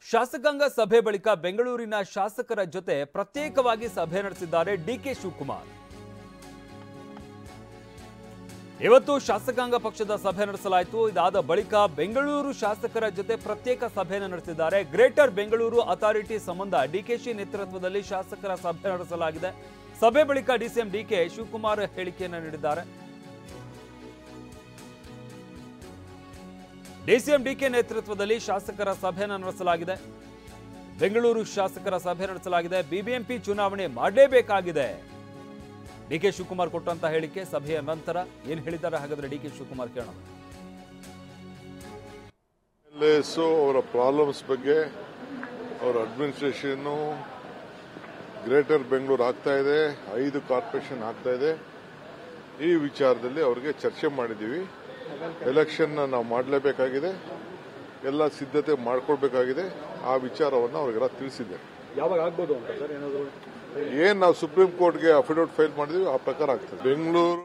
ಶಾಸಕಾಂಗ ಸಭೆ ಬಳಿಕ ಬೆಂಗಳೂರಿನ ಶಾಸಕರ ಜೊತೆ ಪ್ರತ್ಯೇಕವಾಗಿ ಸಭೆ ನಡೆಸಿದ್ದಾರೆ ಡಿಕೆ ಶಿವಕುಮಾರ್. ಇವತ್ತು ಶಾಸಕಾಂಗ ಪಕ್ಷದ ಸಭೆ ನಡೆಸಲಾಯಿತು. ಇದಾದ ಬಳಿಕ ಬೆಂಗಳೂರು ಶಾಸಕರ ಜೊತೆ ಪ್ರತ್ಯೇಕ ಸಭೆಯನ್ನು ನಡೆಸಿದ್ದಾರೆ. ಗ್ರೇಟರ್ ಬೆಂಗಳೂರು ಅಥಾರಿಟಿ ಸಂಬಂಧ ಡಿಕೆಶಿ ನೇತೃತ್ವದಲ್ಲಿ ಶಾಸಕರ ಸಭೆ ನಡೆಸಲಾಗಿದೆ. ಸಭೆ ಬಳಿಕ ಡಿಸಿಎಂ ಡಿಕೆ ಶಿವಕುಮಾರ್ ಹೇಳಿಕೆಯನ್ನು ನೀಡಿದ್ದಾರೆ. ಡಿಸಿಎಂ ಡಿಕೆ ನೇತೃತ್ವದಲ್ಲಿ ಶಾಸಕರ ಸಭೆಯನ್ನು ನಡೆಸಲಾಗಿದೆ. ಬೆಂಗಳೂರು ಶಾಸಕರ ಸಭೆ ನಡೆಸಲಾಗಿದೆ. ಬಿಬಿಎಂಪಿ ಚುನಾವಣೆ ಮಾಡಲೇಬೇಕಾಗಿದೆ. ಡಿಕೆ ಶಿವಕುಮಾರ್ ಕೊಟ್ಟಂತ ಹೇಳಿಕೆ ಸಭೆಯ ನಂತರ ಏನು ಹೇಳಿದ್ದಾರೆ ಹಾಗಾದ್ರೆ ಡಿಕೆ ಶಿವಕುಮಾರ್ ಕೇಳೋಣ. ಅವರ ಪ್ರಾಬ್ಲಮ್ಸ್ ಬಗ್ಗೆ ಅವರ ಅಡ್ಮಿನಿಸ್ಟ್ರೇಷನ್ ಗ್ರೇಟರ್ ಬೆಂಗಳೂರು ಆಗ್ತಾ ಇದೆ, 5 ಕಾರ್ಪೊರೇಷನ್ ಆಗ್ತಾ ಇದೆ. ಈ ವಿಚಾರದಲ್ಲಿ ಅವರಿಗೆ ಚರ್ಚೆ ಮಾಡಿದ್ದೀವಿ. ಎಲೆಕ್ಷನ್ ನಾವು ಮಾಡಲೇಬೇಕಾಗಿದೆ, ಎಲ್ಲ ಸಿದ್ಧತೆ ಮಾಡ್ಕೊಳ್ಬೇಕಾಗಿದೆ. ಆ ವಿಚಾರವನ್ನು ಅವರಿಗೆಲ್ಲ ತಿಳಿಸಿದ್ದೆ. ಯಾವಾಗ ಆಗ್ಬೋದು ಅಂತ ಸರ್? ಏನಾದರೂ ನಾವು ಸುಪ್ರೀಂ ಕೋರ್ಟ್ಗೆ ಅಫಿಡವಿಟ್ ಫೈಲ್ ಮಾಡಿದೀವಿ, ಆ ಪ್ರಕಾರ ಆಗ್ತದೆ. ಬೆಂಗಳೂರು